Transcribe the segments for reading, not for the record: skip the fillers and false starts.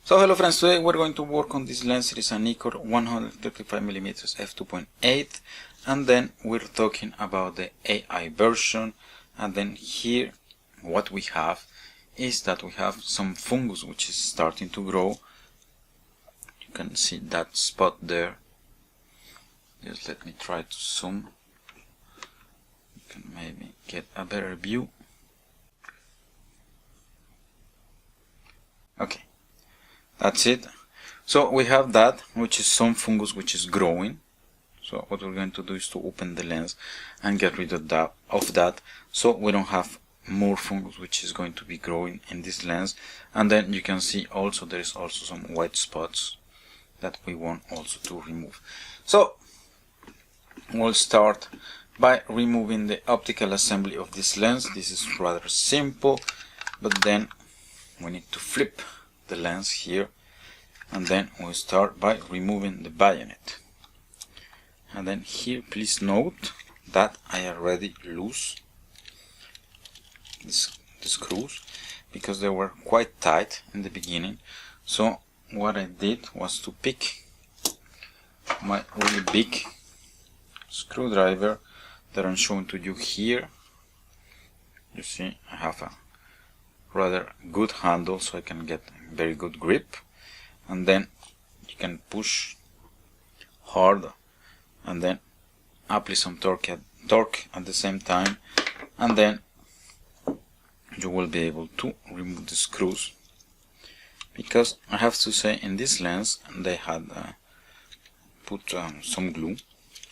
So hello friends, today we're going to work on this lens. It is a Nikkor 135mm f2.8, and then we're talking about the AI version. And then here what we have is that we have some fungus which is starting to grow. You can see that spot there. Just let me try to zoom. You can maybe get a better view. Okay, that's it. So we have that, which is some fungus which is growing. So what we're going to do is to open the lens and get rid of that, so we don't have more fungus which is going to be growing in this lens. And then you can see also there is also some white spots that we want also to remove. So we'll start by removing the optical assembly of this lens. This is rather simple, but then we need to flip the lens here, and then we'll start by removing the bayonet. And then here please note that I already loose the screws because they were quite tight in the beginning. So what I did was to pick my really big screwdriver that I'm showing to you here. You see I have a rather good handle, so I can get very good grip, and then you can push hard and then apply some torque at the same time, and then you will be able to remove the screws. Because I have to say, in this lens they had put some glue,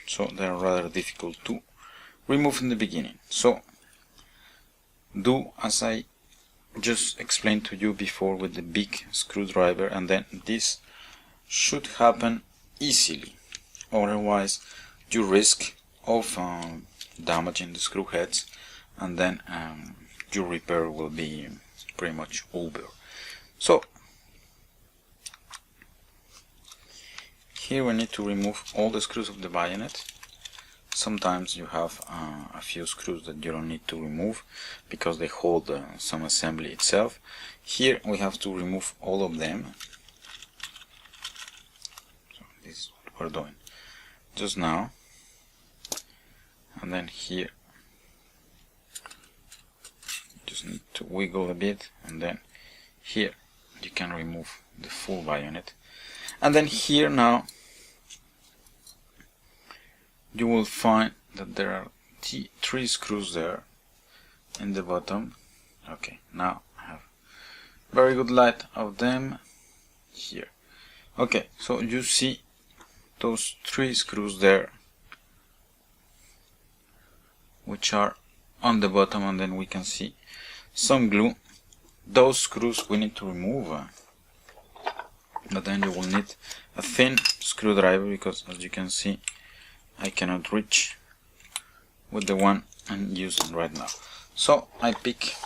so they are rather difficult to remove in the beginning. So do as I just explained to you before with the big screwdriver, and then this should happen easily. Otherwise you risk of damaging the screw heads, and then your repair will be pretty much over. So here we need to remove all the screws of the bayonet. Sometimes you have a few screws that you don't need to remove because they hold some assembly itself. Here we have to remove all of them. So this is what we're doing just now. And then here you just need to wiggle a bit, and then here you can remove the full bayonet. And then here now you will find that there are three screws there in the bottom. Okay, now I have very good light of them here. Okay, so you see those three screws there which are on the bottom, and then we can see some glue. Those screws we need to remove, but then you will need a thin screwdriver, because as you can see I cannot reach with the one I'm using right now. So I pick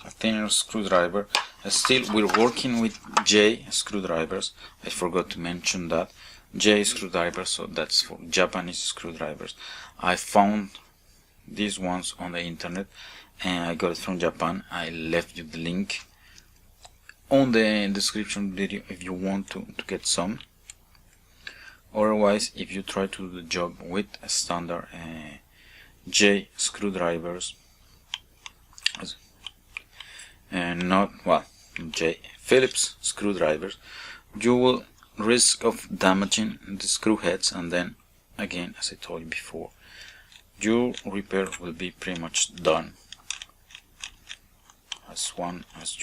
a thinner screwdriver. Still we're working with J screwdrivers. I forgot to mention that. J screwdrivers, so that's for Japanese screwdrivers. I found these ones on the internet and I got it from Japan. I left you the link on the description video if you want to get some. Otherwise, if you try to do the job with a standard J screwdrivers, J Phillips screwdrivers, you will risk of damaging the screw heads, and then again, as I told you before, your repair will be pretty much done as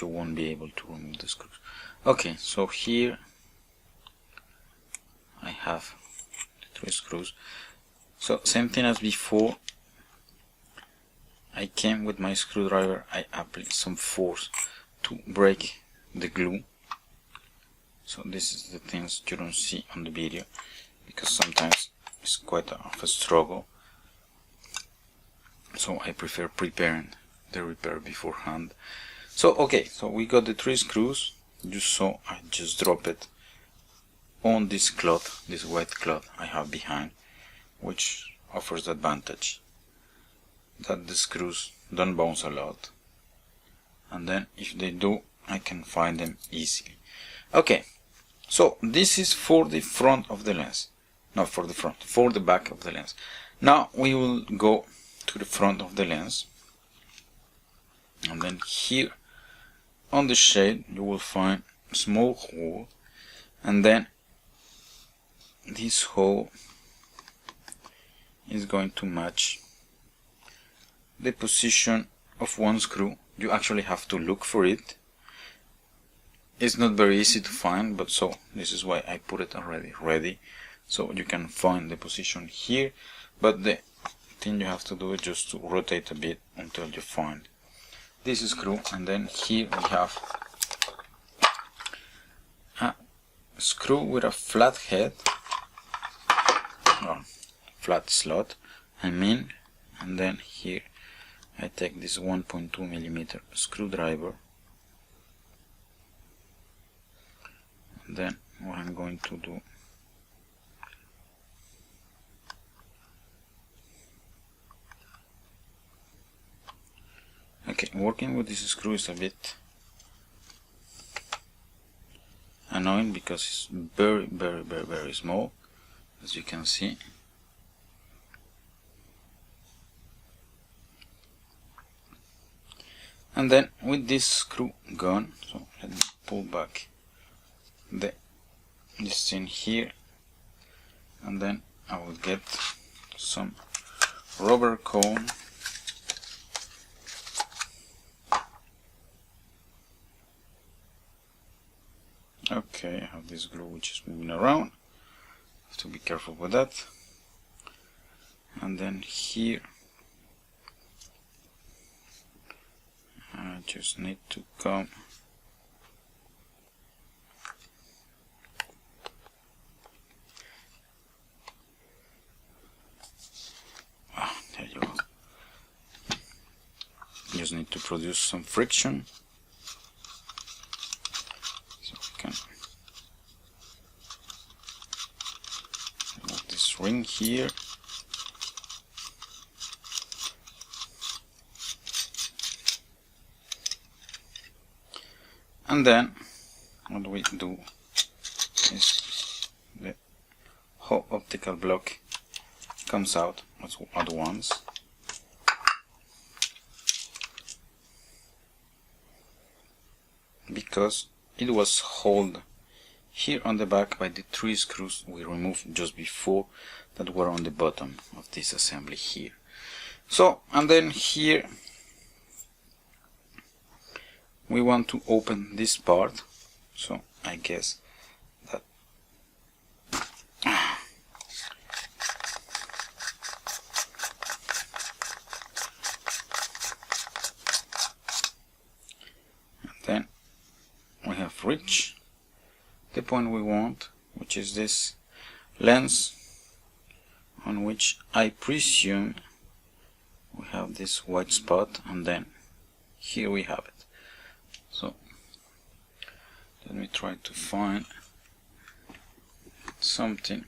you won't be able to remove the screws. Okay, so here I have the three screws. So same thing as before, I came with my screwdriver, I applied some force to break the glue. So this is the things you don't see on the video, because sometimes it's quite of a struggle. So I prefer preparing the repair beforehand. So okay, so we got the three screws. You saw I just drop it on this cloth, this white cloth I have behind, which offers the advantage that the screws don't bounce a lot, and then if they do, I can find them easily. Okay, so this is for the front of the lens. Not for the front, for the back of the lens. Now we will go to the front of the lens, and then here on the shade you will find a small hole, and then this hole is going to match the position of one screw. You actually have to look for it. It's not very easy to find, but so this is why I put it already ready, so you can find the position here. But the thing you have to do is just to rotate a bit until you find this screw. And then here we have a screw with a flat head, or flat slot I mean, and then here I take this 1.2 millimeter screwdriver, and then what I'm going to do, okay, working with this screw is a bit annoying because it's very small, as you can see. And then with this screw gone, so let me pull back this thing here, and then I will get some rubber cone, okay, I have this glue which is moving around, have to be careful with that. And then here I just need to come there you go. Just need to produce some friction so we can remove this ring here. And then what we do is the whole optical block comes out at once. Because it was held here on the back by the 3 screws we removed just before that were on the bottom of this assembly here. So, and then here we want to open this part, so I guess that and then we have reached the point we want, which is this lens, on which I presume we have this white spot, and then here we have it. So let me try to find something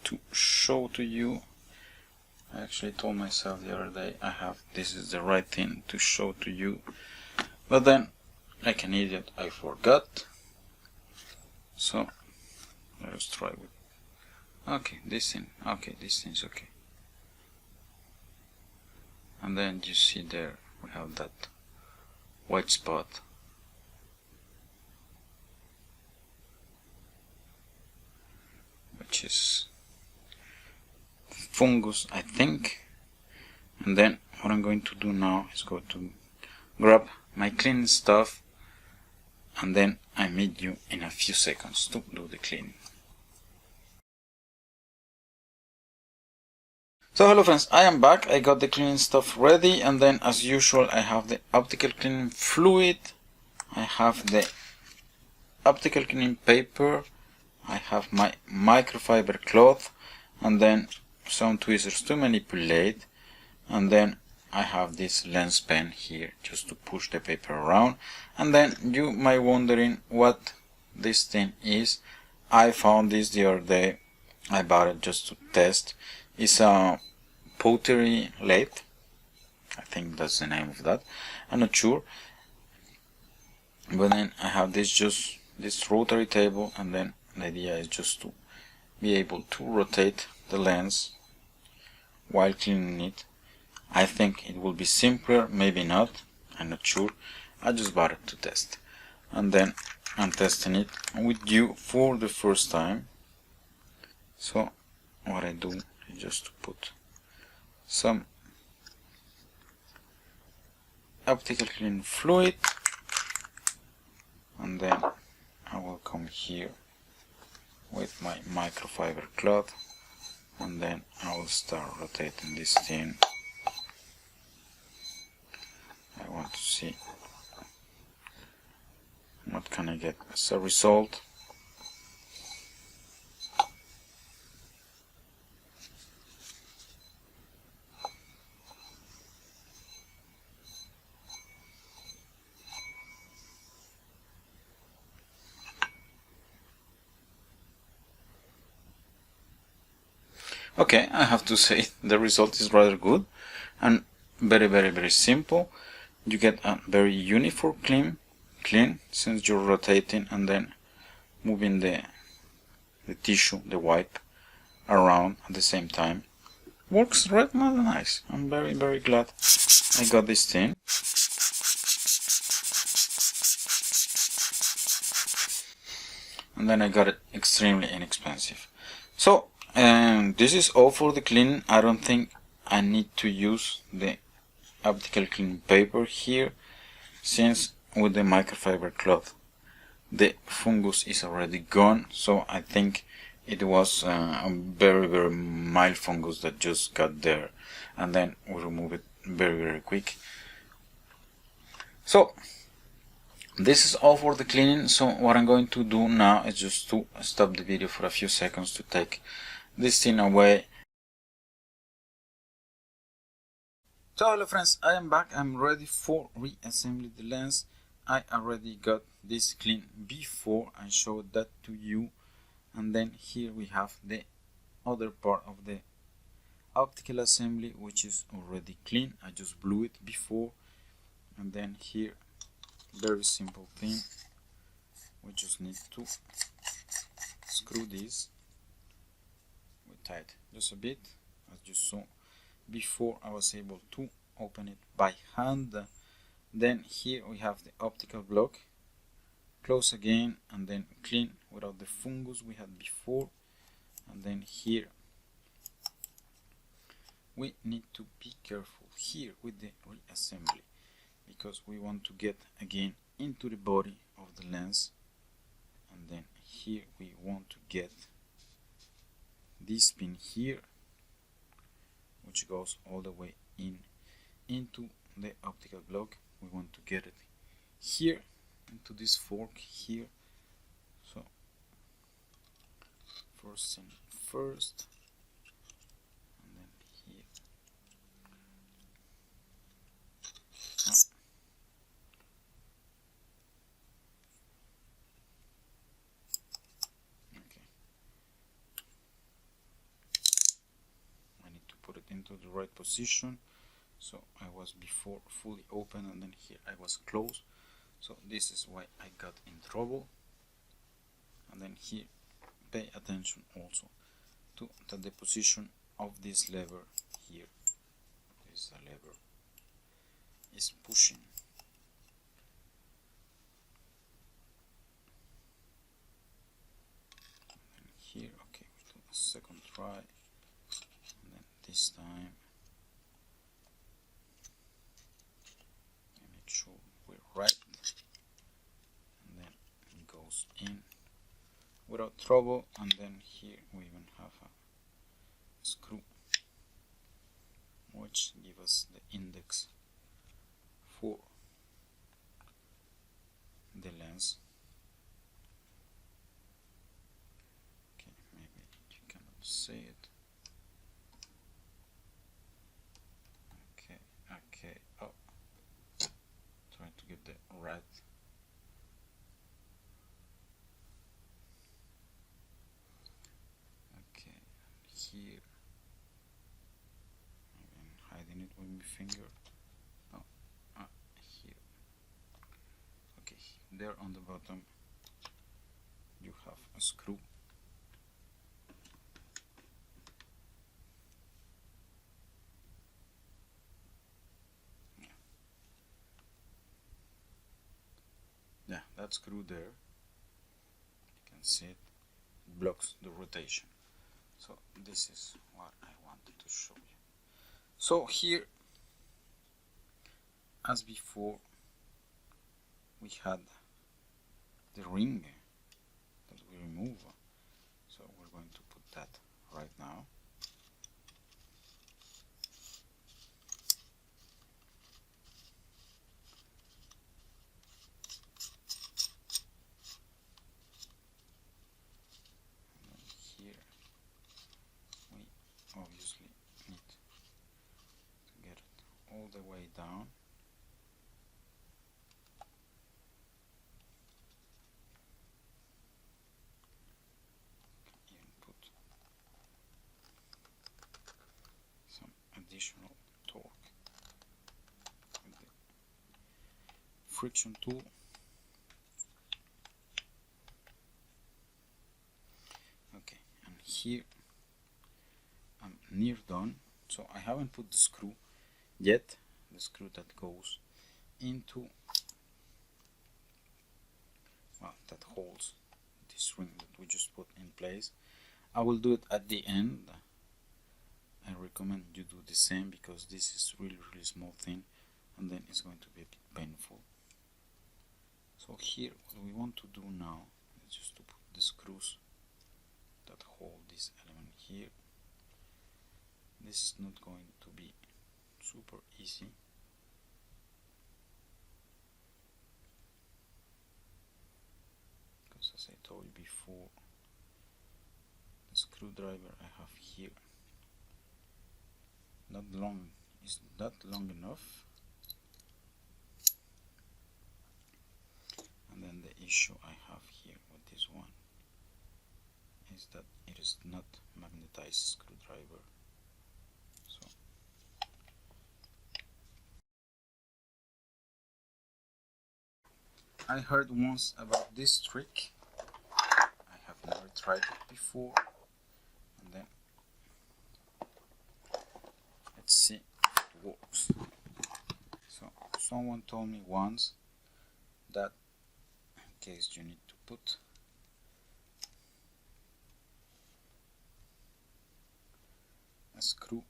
to show to you. I actually told myself the other day this is the right thing to show to you, but then like an idiot I forgot. So let's try with this thing. Okay, this thing's okay. And then you see there we have that white spot, which is fungus, I think. And then what I'm going to do now is go to grab my cleaning stuff, and then I meet you in a few seconds to do the cleaning. So hello friends, I am back. I got the cleaning stuff ready, and then as usual I have the optical cleaning fluid, I have the optical cleaning paper, I have my microfiber cloth, and then some tweezers to manipulate, and then I have this lens pen here just to push the paper around. And then you might wondering what this thing is. I found this the other day, I bought it just to test. It's a pottery lathe, I think that's the name of that, I'm not sure. But then I have this rotary table, and then the idea is just to be able to rotate the lens while cleaning it. I think it will be simpler, maybe not, I'm not sure. I just bought it to test, and then I'm testing it with you for the first time. So what I do is just to put some optical cleaning fluid, and then I will come here with my microfiber cloth, and then I will start rotating this thing. I want to see what can I get as a result. Okay, I have to say the result is rather good and very simple. You get a very uniform clean since you're rotating and then moving the tissue, the wipe, around at the same time. Works rather nice. I'm very glad I got this thing. And then I got it extremely inexpensive. So this is all for the cleaning. I don't think I need to use the optical cleaning paper here, since with the microfiber cloth the fungus is already gone. So I think it was a very mild fungus that just got there, and then we remove it very quick. So this is all for the cleaning. So what I'm going to do now is just to stop the video for a few seconds to take this thing away. So hello friends, I am back. I'm ready for reassembling the lens. I already got this clean before I showed that to you, and then here we have the other part of the optical assembly, which is already clean. I just blew it before, and then here, very simple thing, we just need to screw this. We tight just a bit, as you saw before. I was able to open it by hand. Then here we have the optical block. Close again and then clean without the fungus we had before. And then here we need to be careful here with the reassembly, because we want to get again into the body of the lens, and then here we want to get this pin here, which goes all the way into the optical block. We want to get it here into this fork here. So first thing first, and then here. Okay, I need to put it into the right position. So I was before fully open, and then here I was closed. So this is why I got in trouble. And then here, pay attention also to the position of this lever here. This lever is pushing. And here, okay, we do a second try, and then this time make sure we're right, and then it goes in without trouble. And then here we even have a screw which gives us the index for the lens. Okay, maybe you cannot see it. Okay, oh, trying to get the right. Okay, here I'm hiding it with my finger. Oh, here. Okay, there on the bottom you have a screw. Yeah, that screw there, you can see it, blocks the rotation. So this is what I wanted to show you. So here, as before, we had the ring that we remove. So we're going to put that right now. And then here we obviously need to get it all the way down. Even put some additional torque with the friction tool. Okay, and here I'm near done, so I haven't put the screw yet, the screw that goes into, well, that holds this ring that we just put in place. I will do it at the end. I recommend you do the same because this is really small thing and then it's going to be a bit painful. So here what we want to do now is just to put the screws that hold this element here. This is not going to be super easy. Because as I told you before, the screwdriver I have here is not long enough. And then the issue I have here with this one is that it is not magnetized screwdriver. So I heard once about this trick. I have never tried it before. And then let's see if it works. So someone told me once that in case you need to put a screw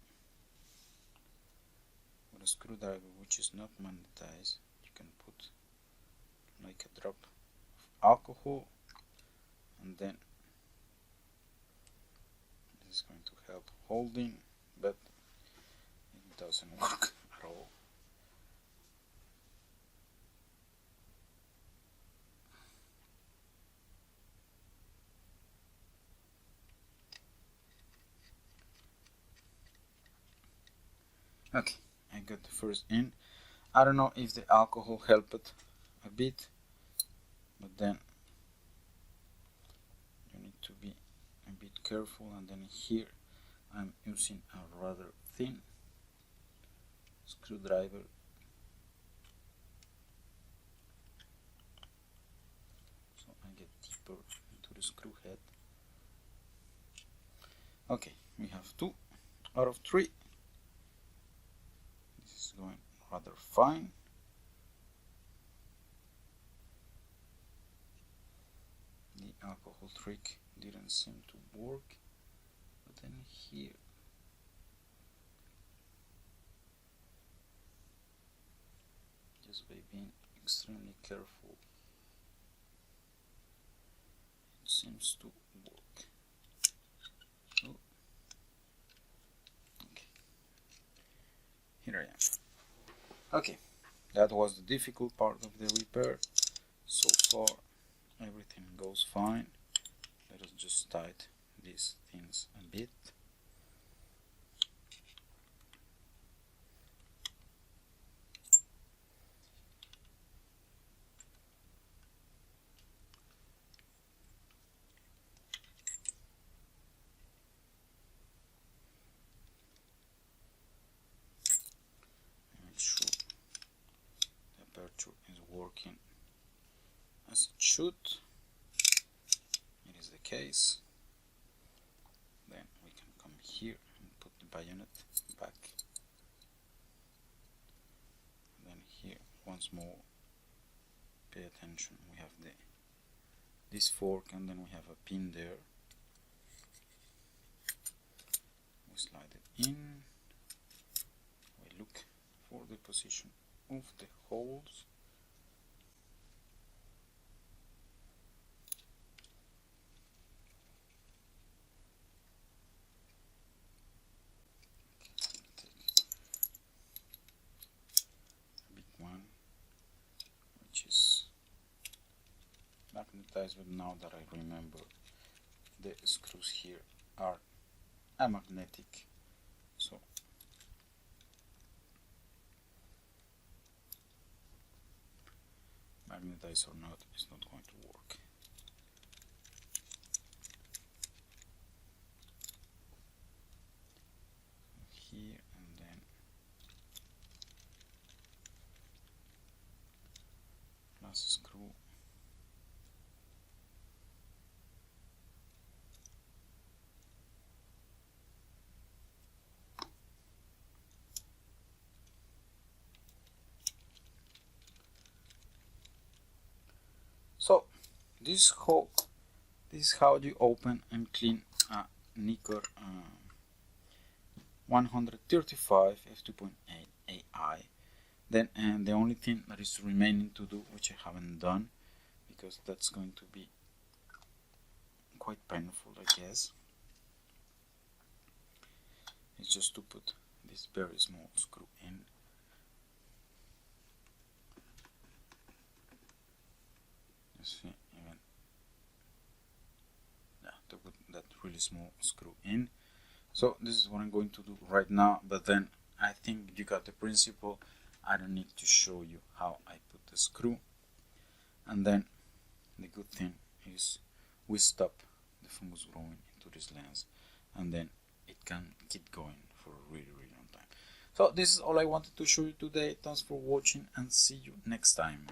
with a screwdriver which is not magnetized, you can put like a drop of alcohol, and then this is going to help holding, but it doesn't work at all. Okay, I got the first in. I don't know if the alcohol helped a bit, but then you need to be a bit careful. And then here I'm using a rather thin screwdriver, so I get deeper into the screw head. Okay, we have 2 out of 3. This is going rather fine. The alcohol trick didn't seem to work, but then here just by being extremely careful it seems to work. Oh. Okay, here I am. Okay, that was the difficult part of the repair. So far everything goes fine. Let us just tighten these things a bit. Make sure the aperture is working as it should. It is the case. Then we can come here and put the bayonet back. And then here once more, pay attention, we have this fork, and then we have a pin there. We slide it in, we look for the position of the holes. Which is magnetized, but now that I remember, the screws here are amagnetic, so magnetized or not, it's not going to work. Here and then last screw. So this is how you open and clean a Nikkor 135 f2.8 AI. Then the only thing that is remaining to do, which I haven't done because that's going to be quite painful, I guess, is just to put this very small screw in. You see, even to put that really small screw in. So this is what I'm going to do right now, but then I think you got the principle. I don't need to show you how I put the screw. And then the good thing is we stop the fungus growing into this lens, and then it can keep going for a really long time. So this is all I wanted to show you today. Thanks for watching, and see you next time.